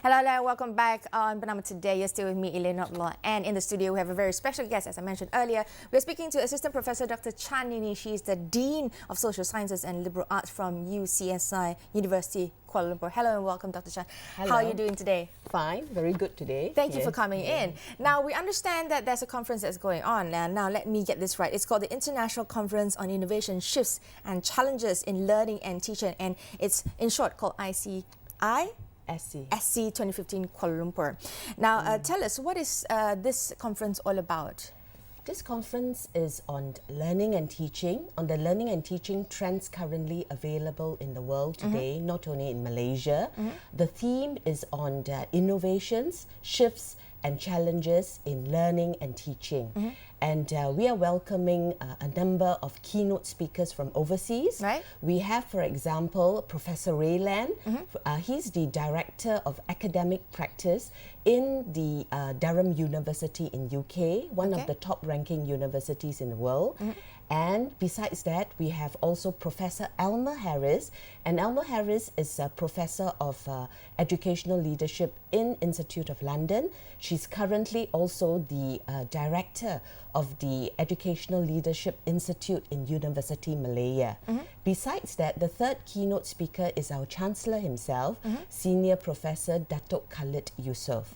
Hello there, welcome back on Bernama Today. You're still with me, Elaine Notlaw, and in the studio we have a very special guest, as I mentioned earlier. We're speaking to Assistant Professor Dr Chan Nee Nee. She's the Dean of Social Sciences and Liberal Arts from UCSI, University Kuala Lumpur. Hello and welcome, Dr Chan. Hello. How are you doing today? Fine, very good today. Thank you for coming in. Now, we understand that there's a conference that's going on. Now, let me get this right. It's called the International Conference on Innovation, Shifts and Challenges in Learning and Teaching, and it's in short called ICISC 2015 Kuala Lumpur. Now, tell us, what is this conference all about? This conference is on learning and teaching, on the learning and teaching trends currently available in the world today, not only in Malaysia. The theme is on the innovations, shifts and challenges in learning and teaching. And we are welcoming a number of keynote speakers from overseas. Right. We have, for example, Professor Ray Lan. He's the Director of Academic Practice in the Durham University in UK, one of the top-ranking universities in the world. And besides that, we have also Professor Elmer Harris. And Elmer Harris is a Professor of Educational Leadership in Institute of London. She's currently also the Director of the Educational Leadership Institute in University Malaya. Besides that, the third keynote speaker is our Chancellor himself, Senior Professor Datuk Khalid Yusof.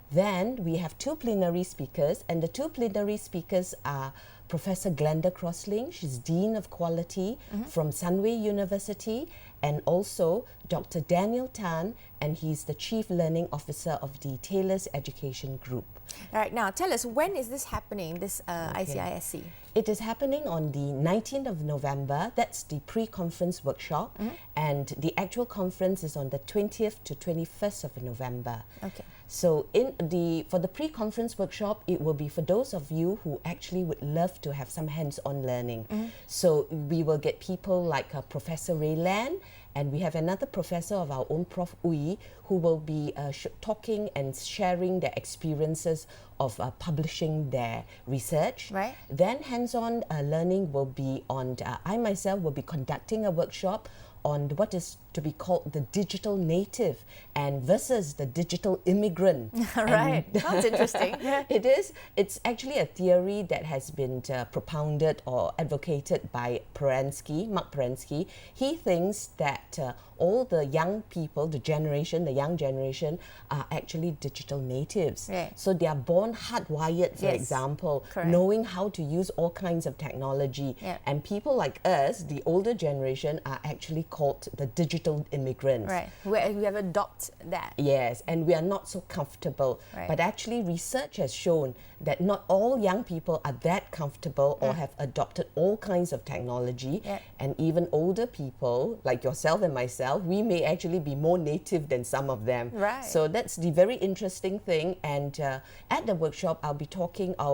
Then we have two plenary speakers, and the two plenary speakers are Professor Glenda Crossling, she's Dean of Quality from Sunway University, and also Dr. Daniel Tan, and he's the Chief Learning Officer of the Taylor's Education Group. All right, now tell us, when is this happening, this ICISC? It is happening on the 19th of November. That's the pre-conference workshop, and the actual conference is on the 20th to 21st of November. Okay. So for the pre-conference workshop, it will be for those of you who actually would love to have some hands-on learning. So we will get people like Professor Ray Lan, and we have another professor of our own, Prof. Ui, who will be talking and sharing their experiences of publishing their research. Right. Then hands-on learning will be on, I myself will be conducting a workshop on what is to be called the digital native and versus the digital immigrant. Right, sounds interesting. It is. It's actually a theory that has been propounded or advocated by Mark Perensky. He thinks that all the young people, the young generation, are actually digital natives. Right. So they are born hardwired, for example, knowing how to use all kinds of technology. And people like us, the older generation, are actually called the digital immigrants. Right, we have adopted that. Yes, and we are not so comfortable. Right. But actually research has shown that not all young people are that comfortable or have adopted all kinds of technology. And even older people, like yourself and myself, we may actually be more native than some of them. Right. So that's the very interesting thing. And at the workshop, I'll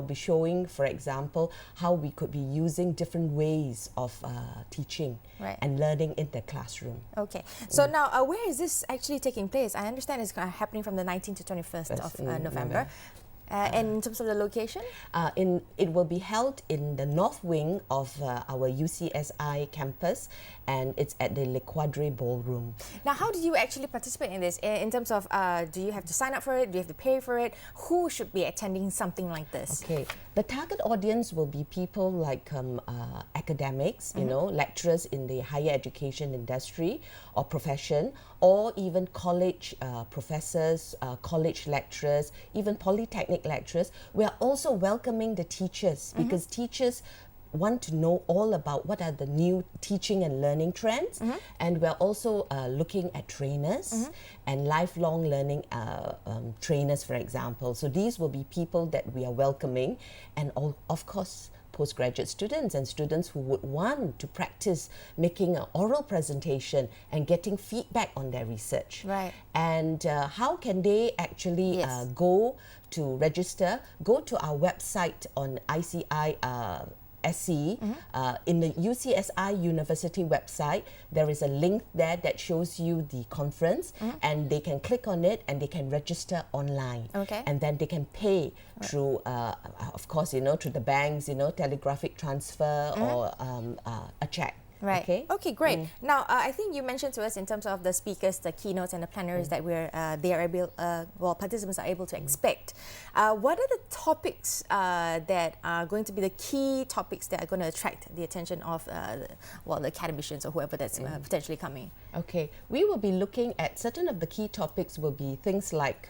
be showing, for example, how we could be using different ways of teaching and learning in the classroom. Okay. So now, where is this actually taking place? I understand it's happening from the 19th to 21st of November. And in terms of the location? It will be held in the north wing of our UCSI campus, and it's at the Le Quadre Ballroom. Now, how do you actually participate in this? In terms of, do you have to sign up for it? Do you have to pay for it? Who should be attending something like this? Okay, the target audience will be people like academics, you know, lecturers in the higher education industry or profession, or even college professors, college lecturers, even polytechnic lecturers. We are also welcoming the teachers because teachers want to know all about what are the new teaching and learning trends, and we're also looking at trainers and lifelong learning trainers, for example. So these will be people that we are welcoming, and of course postgraduate students and students who would want to practice making an oral presentation and getting feedback on their research. Right. And how can they actually go to register? Go to our website on ICISC, in the UCSI University website, there is a link there that shows you the conference, and they can click on it and they can register online. And then they can pay through, of course, through the banks, telegraphic transfer or a check. Right. Okay. Okay, great. Now, I think you mentioned to us in terms of the speakers, the keynotes, and the plenaries that participants are able to expect. What are the topics that are going to be the key topics that are going to attract the attention of the academicians or whoever that's potentially coming? Okay, we will be looking at certain of the key topics will be things like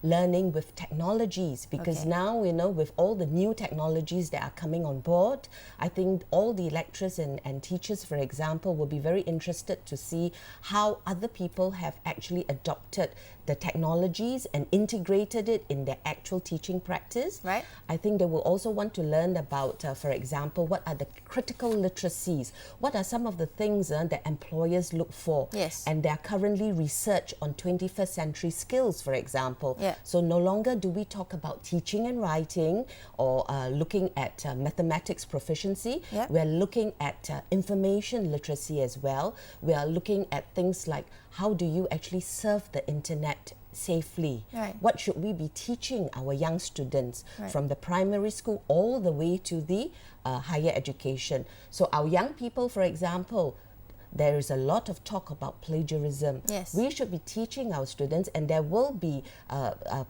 learning with technologies, because now, with all the new technologies that are coming on board, I think all the lecturers and teachers, for example, will be very interested to see how other people have actually adopted the technologies and integrated it in their actual teaching practice. Right. I think they will also want to learn about, for example, what are the critical literacies? What are some of the things that employers look for? Yes. And there are currently research on 21st century skills, for example. Yeah. So no longer do we talk about teaching and writing or looking at mathematics proficiency. Yeah. We're looking at information literacy as well. We are looking at things like how do you actually surf the internet safely? Right. What should we be teaching our young students Right. from the primary school all the way to the higher education? So our young people, for example, there is a lot of talk about plagiarism. Yes. We should be teaching our students, and there will be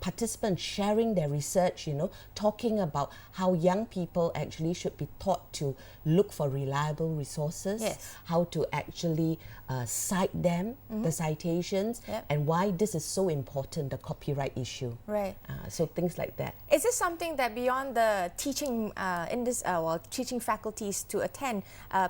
participants sharing their research, talking about how young people actually should be taught to look for reliable resources, Yes. how to actually cite them, the citations, Yep. and why this is so important, the copyright issue. Right. So things like that. Is this something that beyond the teaching teaching faculties to attend,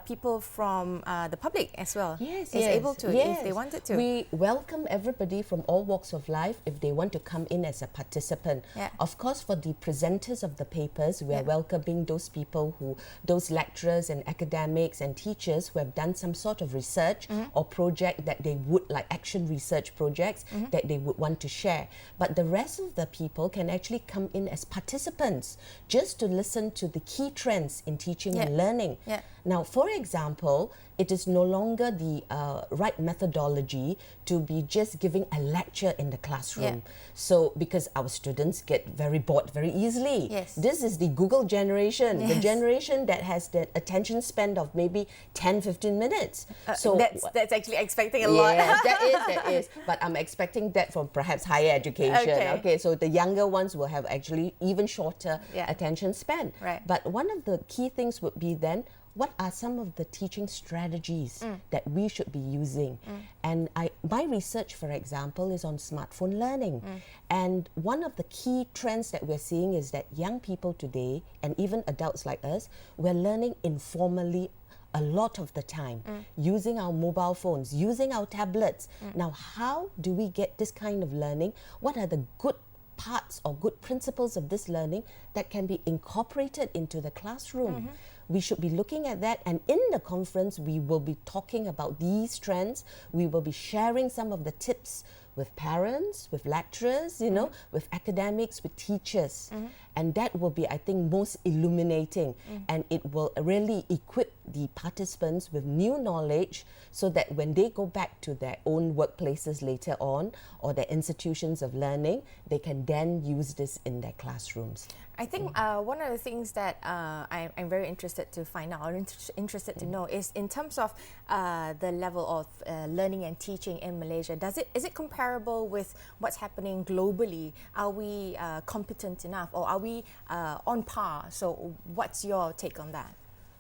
people from the public as well is able to if they wanted to? We welcome everybody from all walks of life if they want to come in as a participant. Yeah. Of course, for the presenters of the papers, we are Yeah. welcoming those people those lecturers and academics and teachers who have done some sort of research or project that they would, like action research projects, that they would want to share. But the rest of the people can actually come in as participants just to listen to the key trends in teaching and learning. Yeah. Now, for example, it is no longer the right methodology to be just giving a lecture in the classroom. Yeah. So, because our students get very bored very easily. Yes. This is the Google generation, the Yes. generation that has the attention span of maybe 10, 15 minutes. So that's actually expecting a lot. Yes, that is. But I'm expecting that from perhaps higher education. Okay. So the younger ones will have actually even shorter Yeah. attention span. Right. But one of the key things would be then, what are some of the teaching strategies that we should be using? And my research, for example, is on smartphone learning. And one of the key trends that we're seeing is that young people today, and even adults like us, we're learning informally a lot of the time, using our mobile phones, using our tablets. Now, how do we get this kind of learning? What are the good parts or good principles of this learning that can be incorporated into the classroom? We should be looking at that, and in the conference we will be talking about these trends. We will be sharing some of the tips with parents, with lecturers, with academics, with teachers. And that will be, I think, most illuminating, and it will really equip the participants with new knowledge so that when they go back to their own workplaces later on or their institutions of learning, they can then use this in their classrooms. I think one of the things that I'm very interested to find out, or interested to know, is in terms of the level of learning and teaching in Malaysia. Is it comparable with what's happening globally? Are we competent enough, or are we on par? So, what's your take on that?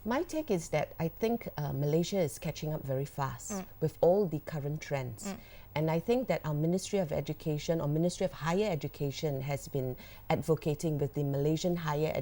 My take is that I think Malaysia is catching up very fast with all the current trends. And I think that our Ministry of Education or Ministry of Higher Education has been advocating with the Malaysian Higher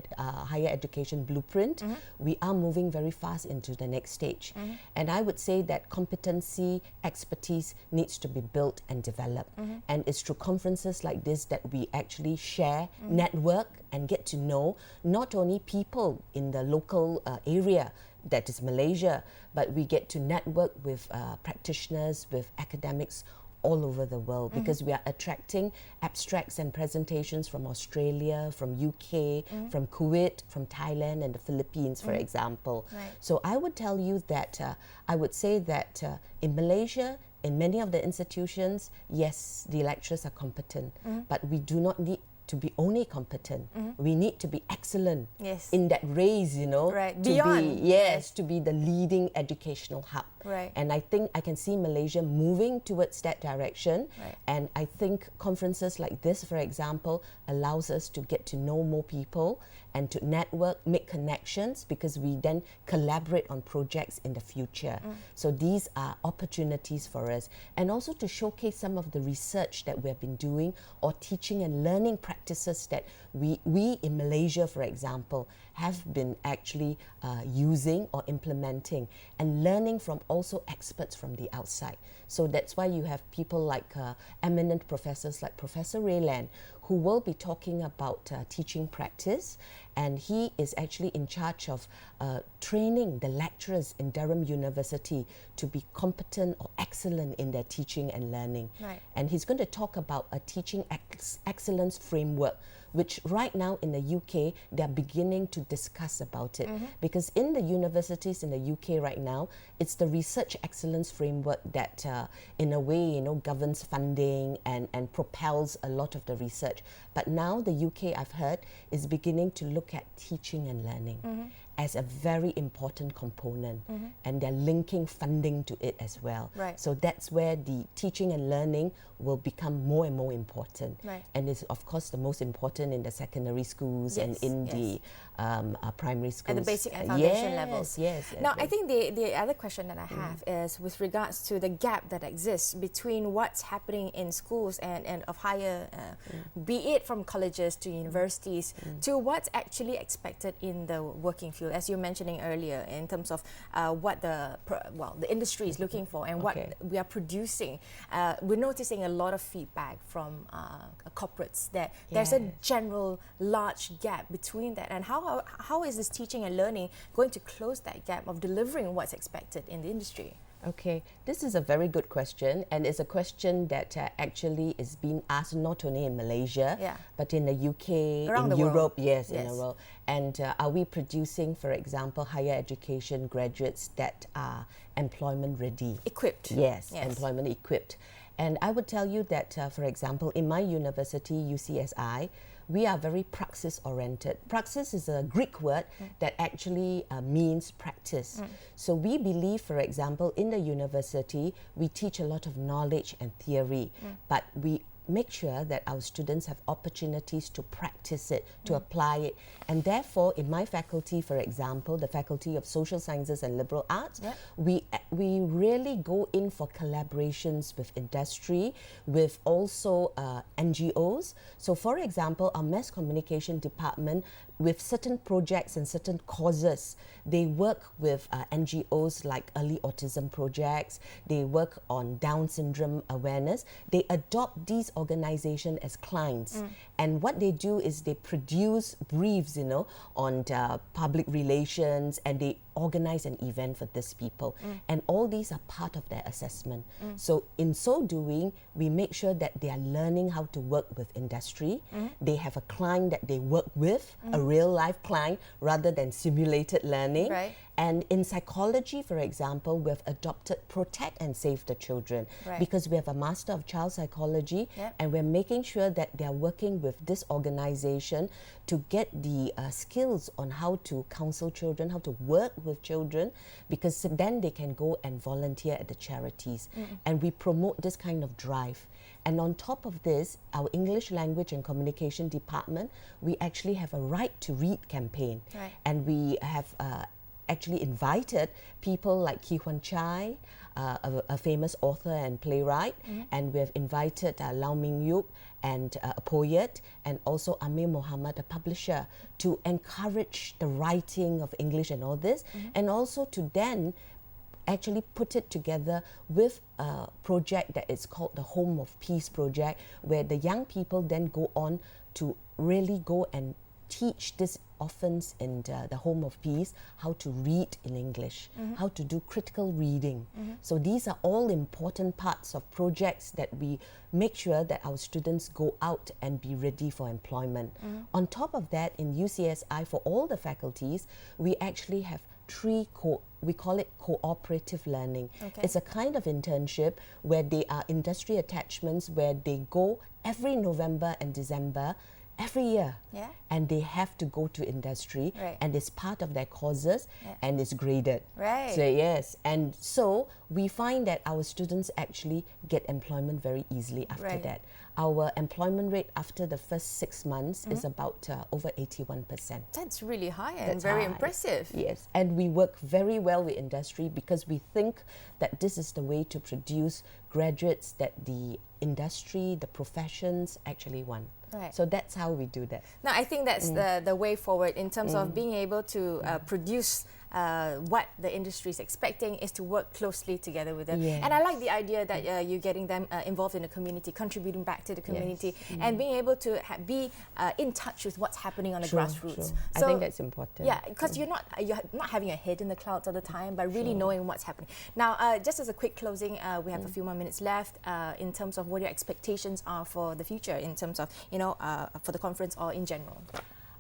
Education Blueprint. We are moving very fast into the next stage. And I would say that competency, expertise needs to be built and developed. And it's through conferences like this that we actually share, network, and get to know not only people in the local area, that is Malaysia, but we get to network with practitioners, with academics all over the world, because we are attracting abstracts and presentations from Australia, from UK, from Kuwait, from Thailand and the Philippines, for example. Right. So I would tell you that I would say that in Malaysia, in many of the institutions, yes, the lecturers are competent, but we do not need to be only competent. We need to be excellent Yes. in that race, Right. to Beyond. be, yes, to be the leading educational hub. Right. And I think I can see Malaysia moving towards that direction. Right. And I think conferences like this, for example, allows us to get to know more people and to network, make connections, because we then collaborate on projects in the future. So these are opportunities for us. And also to showcase some of the research that we have been doing, or teaching and learning practices that we in Malaysia, for example, have been actually using or implementing, and learning from also experts from the outside. So that's why you have people like eminent professors like Professor Ray Lan, who will be talking about teaching practice, and he is actually in charge of training the lecturers in Durham University to be competent or excellent in their teaching and learning. Right. And he's going to talk about a teaching excellence framework, which right now in the UK, they're beginning to discuss about it. Because in the universities in the UK right now, it's the research excellence framework that in a way, governs funding and propels a lot of the research. But now the UK, I've heard, is beginning to look at teaching and learning as a very important component, and they're linking funding to it as well. Right. So that's where the teaching and learning will become more and more important. Right. And it's of course the most important in the secondary schools, Yes, and in yes. the primary schools. At the basic and foundation yes, levels. Yes. Now, I think the other question that I have is with regards to the gap that exists between what's happening in schools and of higher, be it from colleges to universities, to what's actually expected in the working field, as you were mentioning earlier, in terms of what the industry is looking for and what we are producing. We're noticing a lot of feedback from corporates that there's a general large gap between that, and how is this teaching and learning going to close that gap of delivering what's expected in the industry? Okay, this is a very good question, and it's a question that actually is being asked not only in Malaysia, but in the UK, Around in the Europe, world. yes, in the world. And are we producing, for example, higher education graduates that are employment ready? Equipped. Yes, employment equipped. And I would tell you that, for example, in my university, UCSI, we are very praxis-oriented. Praxis is a Greek word that actually means practice. So we believe, for example, in the university, we teach a lot of knowledge and theory, but we make sure that our students have opportunities to practice it, to apply it. And therefore, in my faculty, for example, the Faculty of Social Sciences and Liberal Arts, we really go in for collaborations with industry, with also NGOs. So for example, our mass communication department, with certain projects and certain causes, they work with NGOs like early autism projects, they work on Down syndrome awareness. They adopt these organizations as clients. And what they do is they produce briefs, on public relations, and they organize an event for these people. And all these are part of their assessment. So in so doing, we make sure that they are learning how to work with industry. They have a client that they work with, a real life client, rather than simulated learning. Right. And in psychology, for example, we've adopted Protect and Save the Children, because we have a Master of Child Psychology, and we're making sure that they're working with this organization to get the skills on how to counsel children, how to work with children, because then they can go and volunteer at the charities. And we promote this kind of drive. And on top of this, our English Language and Communication Department, we actually have a Right to Read campaign. And we have actually invited people like Ki Huan Chai, a famous author and playwright, and we have invited Lau Ming Yuk, and a poet, and also Amir Muhammad, a publisher, to encourage the writing of English and all this, and also to then actually put it together with a project that is called the Home of Peace project, where the young people then go on to really go and teach these orphans in the Home of Peace how to read in English, how to do critical reading. So these are all important parts of projects that we make sure that our students go out and be ready for employment. On top of that, in UCSI, for all the faculties, we actually have we call it cooperative learning. It's a kind of internship where they are industry attachments, where they go every November and December every year. Yeah. And they have to go to industry, Right. and it's part of their courses, and it's graded. Right. So yes, and so we find that our students actually get employment very easily after Right. that. Our employment rate after the first 6 months is about over 81%. That's really high and That's very high. impressive. Yes, and we work very well with industry because we think that this is the way to produce graduates that the industry, the professions actually want. Right. So that's how we do that. No, I think that's the way forward in terms of being able to produce what the industry is expecting is to work closely together with them. Yes. And I like the idea that you're getting them involved in the community, contributing back to the community, and being able to be in touch with what's happening on the grassroots. I think that's important. Yeah, because you're not having a head in the clouds all the time, but really knowing what's happening. Now, just as a quick closing, we have a few more minutes left in terms of what your expectations are for the future, in terms of for the conference or in general.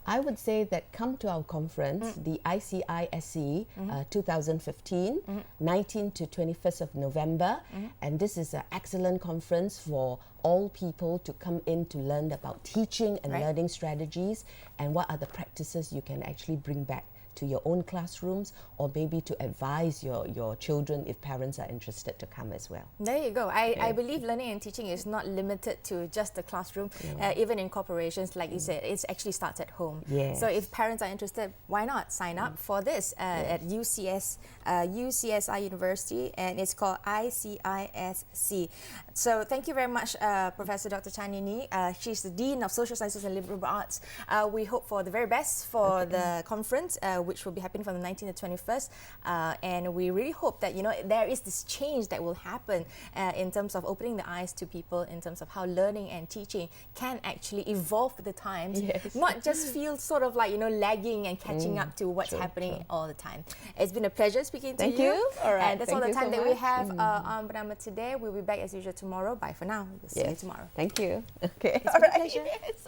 I would say that come to our conference, the ICISC 2015, 19 to 21st of November, and this is an excellent conference for all people to come in to learn about teaching and learning strategies and what are the practices you can actually bring back to your own classrooms, or maybe to advise your children if parents are interested to come as well. There you go. I believe learning and teaching is not limited to just the classroom. Even in corporations, like you said, it actually starts at home. Yes. So if parents are interested, why not sign up for this at UCSI University, and it's called ICISC. So thank you very much, Professor Dr. Chan Nee Nee. She's the Dean of Social Sciences and Liberal Arts. We hope for the very best for the conference, which will be happening from the 19th to 21st. And we really hope that, there is this change that will happen in terms of opening the eyes to people in terms of how learning and teaching can actually evolve with the times, not just feel sort of like, lagging and catching up to what's happening all the time. It's been a pleasure speaking to you. Thank you. All right. And that's all the time that we have on Bernama Today. We'll be back as usual tomorrow. Bye for now. We'll see you tomorrow. Thank you. Okay. It's been a pleasure. Yes.